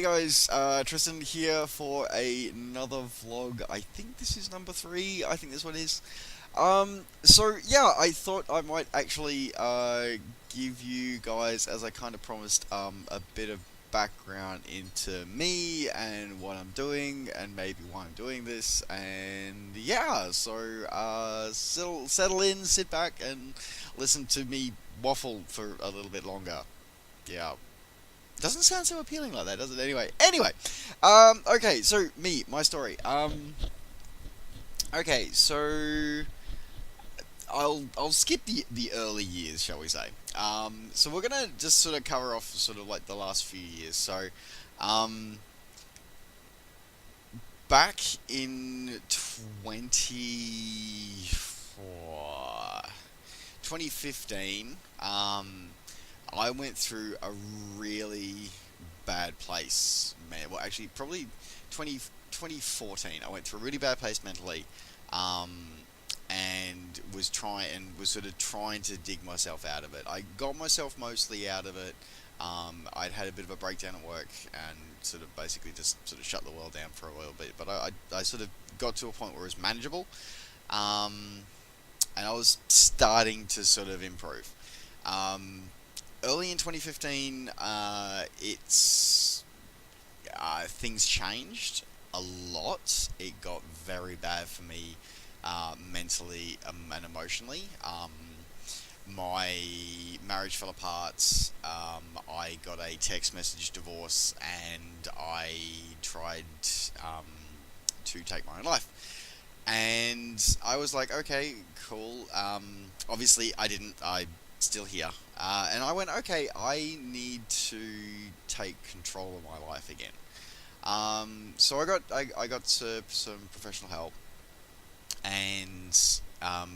Hey guys, Tristan here for another vlog. I think this is number 3. I think this one is. So yeah, I thought I might actually give you guys, as I kind of promised, a bit of background into me and what I'm doing, and maybe why I'm doing this. And yeah, so settle in, sit back, and listen to me waffle for a little bit longer. Yeah. Doesn't sound so appealing like that, does it? Okay, so my story. Okay, so I'll skip the early years, shall we say? So we're gonna just sort of cover off sort of like the last few years. So, um, back in 2015, I went through a really bad place, man. Well, actually, probably 2014. I went through a really bad place mentally, um, and was sort of trying to dig myself out of it. I got myself mostly out of it. I'd had a bit of a breakdown at work and sort of basically just sort of shut the world down for a little bit. But I sort of got to a point where it was manageable, um, and I was starting to sort of improve. Um, Early in 2015, it's things changed a lot. It got very bad for me, mentally, and emotionally. My marriage fell apart. I got a text message divorce, and I tried um, to take my own life. And I was like, okay, cool. Obviously, I didn't. I still here. And I went, okay, I need to take control of my life again. So I got some professional help, and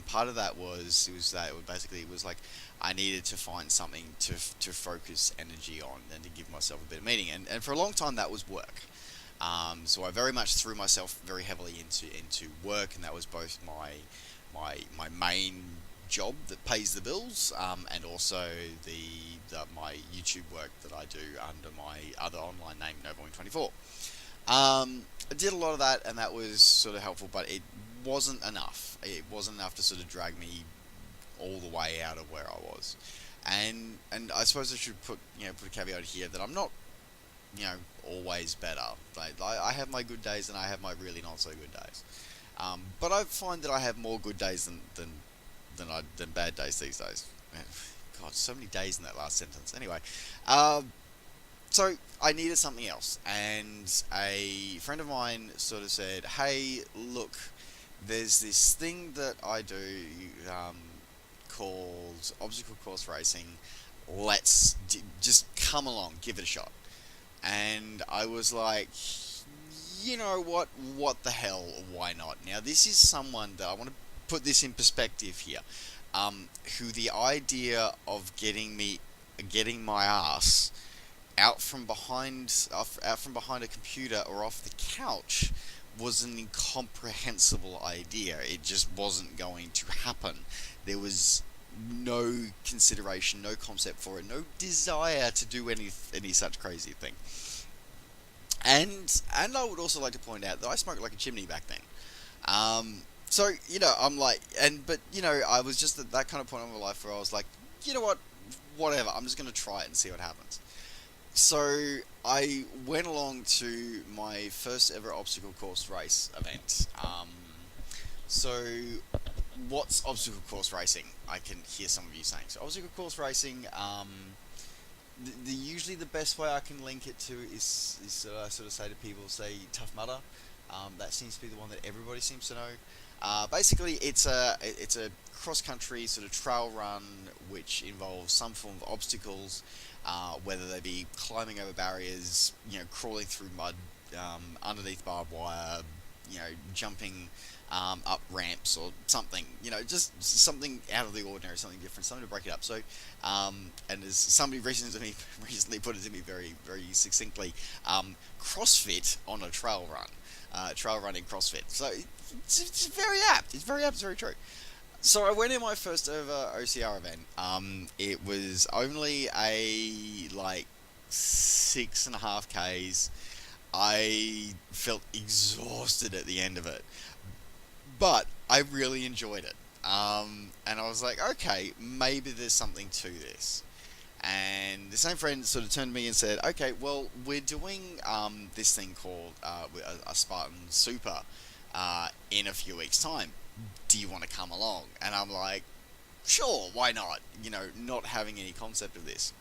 part of that it was like I needed to find something to focus energy on and to give myself a bit of meaning. And for a long time that was work. So I very much threw myself very heavily into work, and that was both my main job that pays the bills, and also my YouTube work that I do under my other online name, Novoing24. I did a lot of that, and that was sort of helpful, but it wasn't enough. It wasn't enough to sort of drag me all the way out of where I was. And I suppose I should put a caveat here that I'm not always better. Like, I have my good days and I have my really not so good days. But I find that I have more good days than bad days these days. Man, God, so many days in that last sentence. Anyway, so I needed something else, and a friend of mine sort of said, "Hey, look, there's this thing that I do called obstacle course racing. Just come along, give it a shot." And I was like, you know what? What the hell? Why not? Now, this is someone that I want to put this in perspective here. Who the idea of getting my ass out from behind a computer or off the couch was an incomprehensible idea. It just wasn't going to happen. There was no consideration, no concept for it, no desire to do any such crazy thing. And I would also like to point out that I smoked like a chimney back then. So I'm like, but I was just at that kind of point in my life where I was like, you know what, whatever, I'm just gonna try it and see what happens. So I went along to my first ever obstacle course race event. So what's obstacle course racing? I can hear some of you saying. So obstacle course racing, usually the best way I can link it to is I sort of say to people, say Tough Mudder. That seems to be the one that everybody seems to know. Basically, it's a cross country sort of trail run which involves some form of obstacles, whether they be climbing over barriers, crawling through mud, underneath barbed wire, jumping up ramps or something, just something out of the ordinary, something different, something to break it up. So, and as somebody recently put it to me very, very succinctly, CrossFit on a trail run. Trail running CrossFit. So it's very apt. It's very apt. It's very true. So I went in my first ever OCR event. It was only a like 6.5 Ks. I felt exhausted at the end of it, but I really enjoyed it. And I was like, okay, maybe there's something to this. And the same friend sort of turned to me and said, okay, well, we're doing this thing called a Spartan Super in a few weeks' time. Do you want to come along? And I'm like, sure, why not? Not having any concept of this.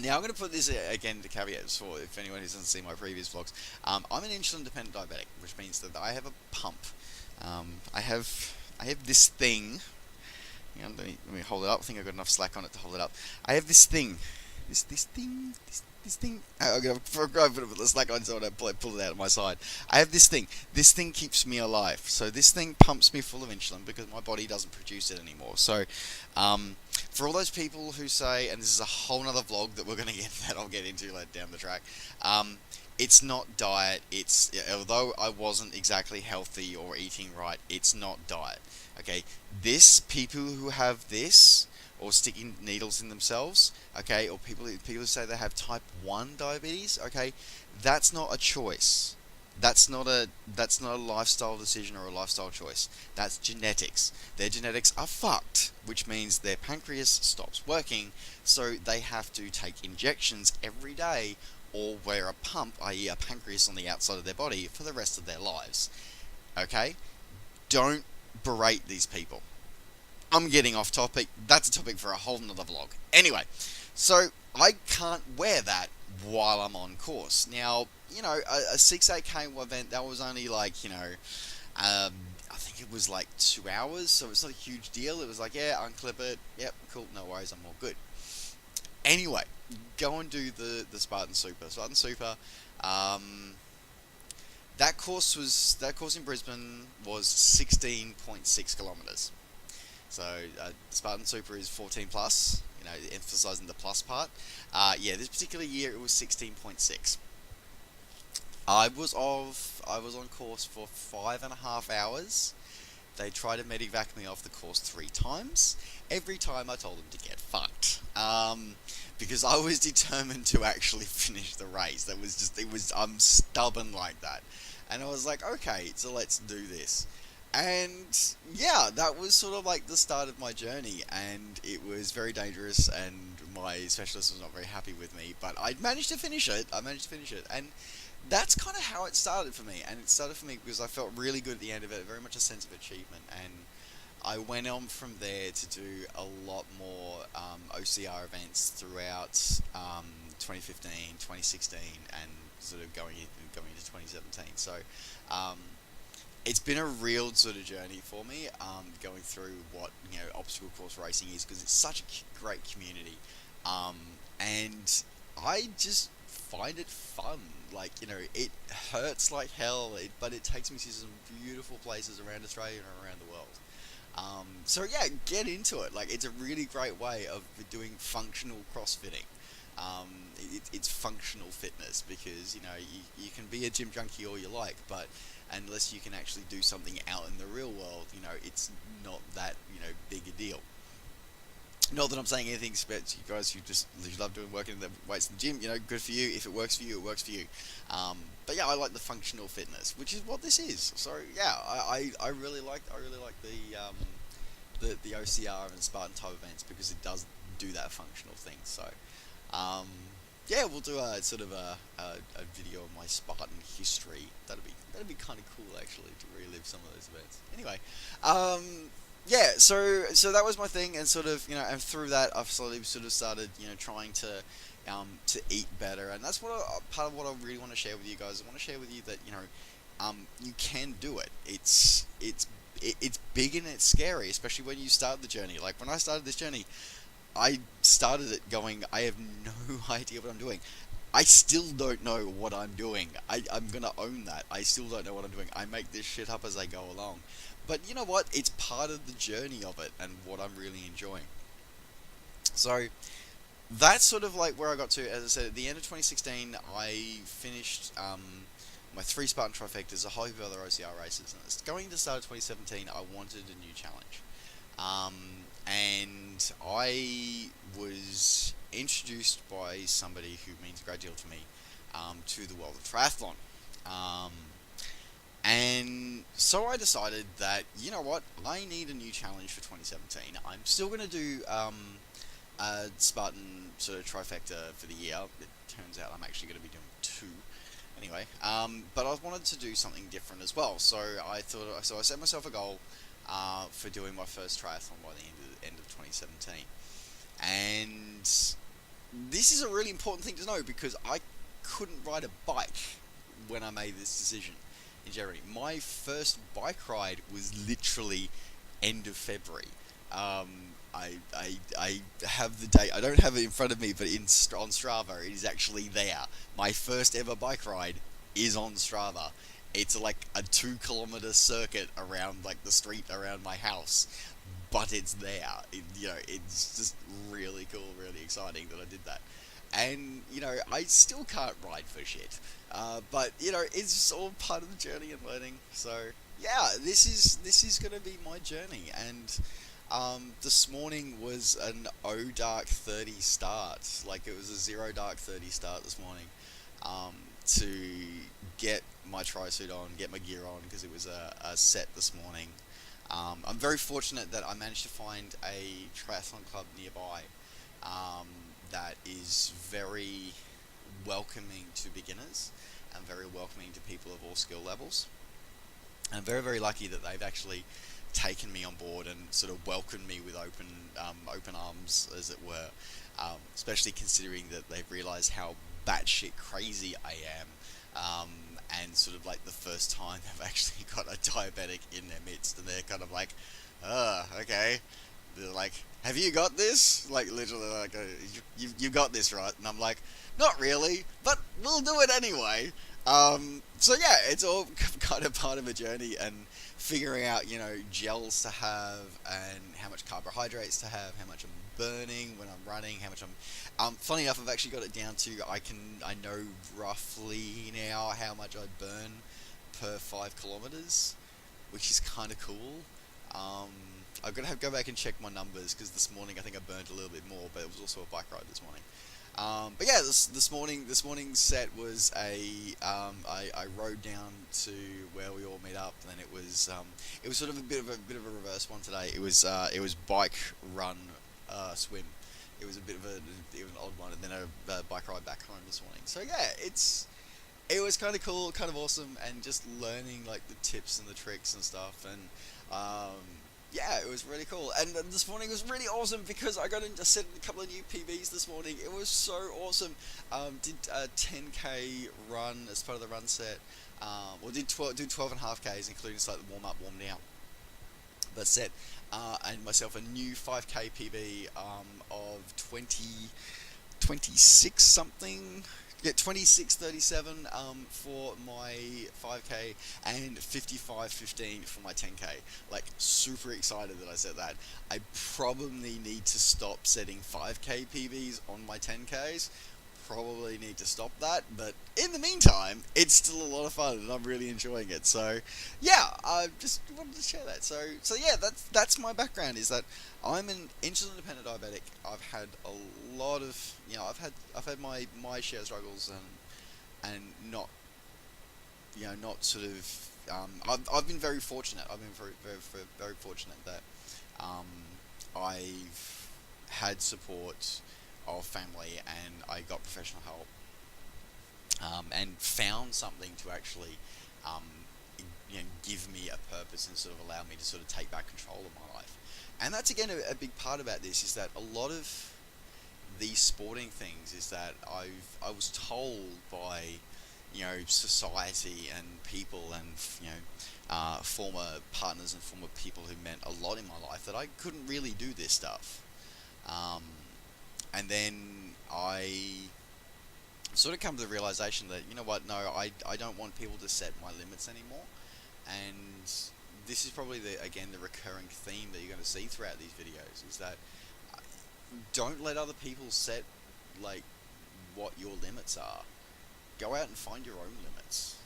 Now, I'm going to put this again to caveat for if anyone who doesn't see my previous vlogs. I'm an insulin dependent diabetic, which means that I have a pump. I have this thing. Hang on, let me hold it up. I think I've got enough slack on it to hold it up. I have this thing. This thing. I'm going to put the slack on so I pull it out of my side. I have this thing. This thing keeps me alive. So this thing pumps me full of insulin because my body doesn't produce it anymore. So, for all those people who say, and this is a whole nother vlog that we're going to get that I'll get into later down the track. It's not diet. It's although I wasn't exactly healthy or eating right, it's not diet. Okay, people who have this or sticking needles in themselves, okay, or people who say they have type 1 diabetes, okay, that's not a choice. That's not a lifestyle decision or a lifestyle choice. That's genetics. Their genetics are fucked, which means their pancreas stops working, so they have to take injections every day or wear a pump, i.e. a pancreas on the outside of their body for the rest of their lives. Okay? Don't berate these people. I'm getting off topic. That's a topic for a whole nother vlog. Anyway, so I can't wear that while I'm on course. Now, a 6-8K event, that was only like, I think it was like 2 hours, so it's not a huge deal. It was like, yeah, unclip it. Yep, cool, no worries, I'm all good. Anyway, go and do the Spartan Super. Spartan Super, that course in Brisbane was 16.6 kilometers. So Spartan Super is 14 plus, emphasizing the plus part. This particular year it was 16.6. I was on course for 5.5 hours. They tried to medivac me off the course 3 times. Every time I told them to get fucked. Because I was determined to actually finish the race. I'm stubborn like that. And I was like, okay, so let's do this. And yeah, that was sort of like the start of my journey, and it was very dangerous, and my specialist was not very happy with me, but I managed to finish it. And that's kind of how it started for me. And it started for me because I felt really good at the end of it, very much a sense of achievement, and I went on from there to do a lot more OCR events throughout 2015, 2016, and sort of going into 2017. So it's been a real sort of journey for me, going through what obstacle course racing is, because it's such a great community, and I just find it fun. Like, it hurts like hell, but it takes me to some beautiful places around Australia and around the world. So yeah, get into it. Like, it's a really great way of doing functional crossfitting. It's functional fitness, because you can be a gym junkie all you like, but unless you can actually do something out in the real world, it's not that big a deal. Not that I'm saying anything about you guys who love working in the weights in the gym. Good for you. If it works for you, it works for you. But yeah, I like the functional fitness, which is what this is. So yeah, I really like the OCR and Spartan type events, because it does do that functional thing. So yeah, we'll do a sort of a video of my Spartan history. That'd be kind of cool, actually, to relive some of those events. Anyway, yeah, so that was my thing, and sort of and through that I've slowly sort of started trying to eat better, and that's part of what I really want to share with you guys. I want to share with you that you can do it. It's big and it's scary, especially when you start the journey. Like, when I started this journey, I started it going, I have no idea what I'm doing. I still don't know what I'm doing. I'm gonna own that. I still don't know what I'm doing. I make this shit up as I go along. But you know what? It's part of the journey of it, and what I'm really enjoying. So that's sort of like where I got to. As I said, at the end of 2016, I finished my 3 Spartan trifectas, a whole heap of other OCR races. And going into the start of 2017, I wanted a new challenge. And I was introduced by somebody who means a great deal to me to the world of triathlon. Um, and so I decided that, you know what, I need a new challenge for 2017. I'm still going to do a Spartan sort of trifecta for the year. It turns out I'm actually going to be doing two. Anyway, but I wanted to do something different as well. So I set myself a goal for doing my first triathlon by the end of 2017. And this is a really important thing to know because I couldn't ride a bike when I made this decision in January. My first bike ride was literally end of February. Um, I have the date. I don't have it in front of me, but on Strava, it is actually there. My first ever bike ride is on Strava. It's like a 2 kilometer circuit around like the street around my house, but it's there. It's just really cool, really exciting that I did that. And I still can't ride for shit, but it's just all part of the journey and learning. So yeah, this is gonna be my journey. And this morning was an O dark 30 start. Like it was a 0 dark 30 start this morning. To get my tri suit on, get my gear on because it was a set this morning. I'm very fortunate that I managed to find a triathlon club nearby that is very welcoming to beginners and very welcoming to people of all skill levels. I'm very, very lucky that they've actually taken me on board and sort of welcomed me with open arms, as it were. Especially considering that they've realised how batshit crazy I am, and sort of like the first time they've actually got a diabetic in their midst, and they're kind of like, okay. They're like, have you got this? Like literally, like, you got this, right? And I'm like, not really, but we'll do it anyway. So yeah, it's all kind of part of a journey and figuring out, gels to have and how much carbohydrates to have, how much I'm burning when I'm running, how much funny enough, I've actually got it down to, I know roughly now how much I burn per 5 kilometers, which is kind of cool. I'm gonna have to go back and check my numbers because this morning I think I burned a little bit more, but it was also a bike ride this morning. But yeah, this morning's set was I rode down to where we all meet up, and then it was sort of a bit of a reverse one today. It was bike, run, swim. It was an odd one, and then a bike ride back home this morning. So yeah, it was kind of cool, kind of awesome, and just learning like the tips and the tricks and stuff, and yeah, it was really cool. And this morning was really awesome because I got into set a couple of new PBs this morning. It was so awesome. Did a 10k run as part of the run set. Did 12 and a half k's, including like the warm up, warm down. But set and myself a new 5k PB of 26 something. Yeah, 26:37 for my 5k and 55:15 for my 10k. Like, super excited that I said that. I probably need to stop setting 5k PBs on my 10ks. Probably need to stop that, but in the meantime, it's still a lot of fun and I'm really enjoying it. So, yeah, I just wanted to share that. So yeah, that's my background. Is that I'm an insulin dependent diabetic. I've had a lot of, I've had my share of struggles and not, not sort of. I've been very fortunate. I've been very fortunate that I've had support of family, and I got professional help, and found something to actually, um, give me a purpose and sort of allow me to sort of take back control of my life. And that's again a big part about this, is that a lot of these sporting things is that I was told by, society and people and, former partners and former people who meant a lot in my life, that I couldn't really do this stuff. Um, and then I sort of come to the realization that, no, I don't want people to set my limits anymore. And this is probably the recurring theme that you're going to see throughout these videos, is that don't let other people set like what your limits are. Go out and find your own limits.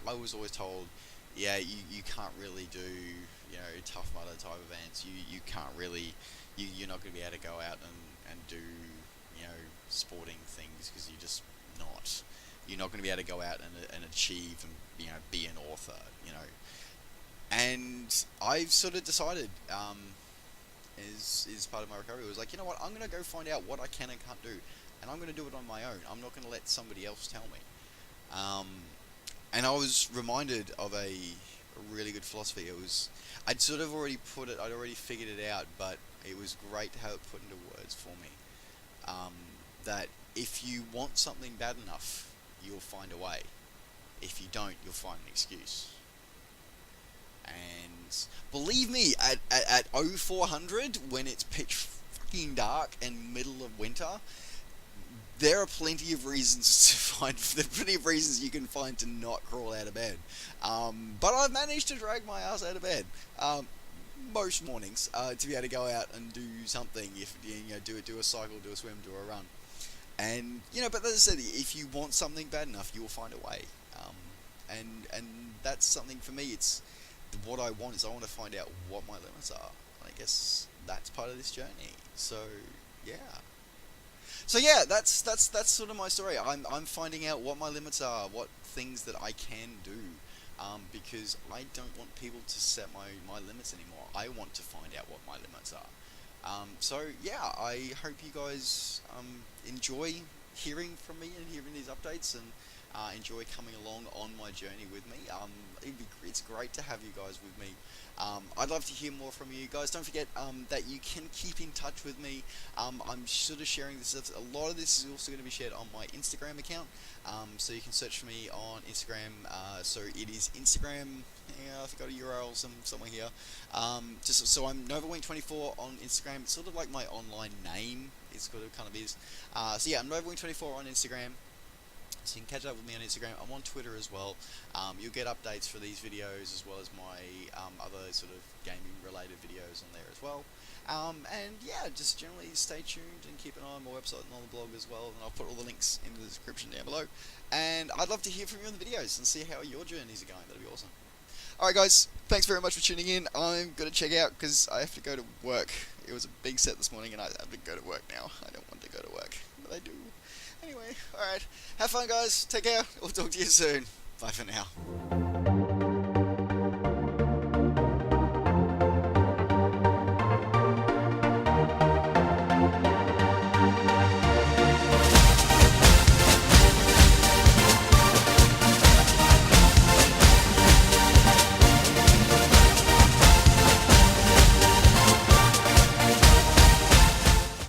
I was always told, yeah, you can't really do, Tough Mudder type events. You can't really, you're not going to be able to go out and do, sporting things because you're not going to be able to go out and achieve and be an author, and I've sort of decided, is part of my recovery, was like, you know what, I'm going to go find out what I can and can't do, and I'm going to do it on my own. I'm not going to let somebody else tell me. um, and I was reminded of a really good philosophy. I'd already figured it out, but it was great to have it put into words for me. um, that if you want something bad enough, you'll find a way. If you don't, you'll find an excuse. And believe me, at 0400, when it's pitch fucking dark and middle of winter, there are plenty of reasons you can find to not crawl out of bed. But I've managed to drag my ass out of bed. Most mornings, to be able to go out and do something. If do a cycle, do a swim, do a run, and But as I said, if you want something bad enough, you will find a way. And that's something for me. It's what I want is I want to find out what my limits are. I guess that's part of this journey. Yeah. So yeah, that's sort of my story. I'm finding out what my limits are, what things that I can do. Because I don't want people to set my limits anymore. I want to find out what my limits are. So yeah, I hope you guys enjoy hearing from me and hearing these updates, and enjoy coming along on my journey with me. It's great to have you guys with me. I'd love to hear more from you guys. Don't forget that you can keep in touch with me. I'm sort of sharing this. A lot of this is also going to be shared on my Instagram account. So you can search for me on Instagram. So it is Instagram. Yeah, I've got a URL somewhere here. So I'm NovaWing24 on Instagram. It's sort of like my online name. It's what it kind of is. So yeah, I'm NovaWing24 on Instagram. So you can catch up with me on Instagram. I'm on Twitter as well. You'll get updates for these videos as well as my other sort of gaming related videos on there as well. And yeah, just generally stay tuned and keep an eye on my website and on the blog as well. And I'll put all the links in the description down below. And I'd love to hear from you on the videos and see how your journeys are going. That'd be awesome. Alright guys, thanks very much for tuning in. I'm going to check out because I have to go to work. It was a big set this morning and I have to go to work now. I don't want to go to work, but I do. Anyway, alright. Have fun guys. Take care. We'll talk to you soon. Bye for now.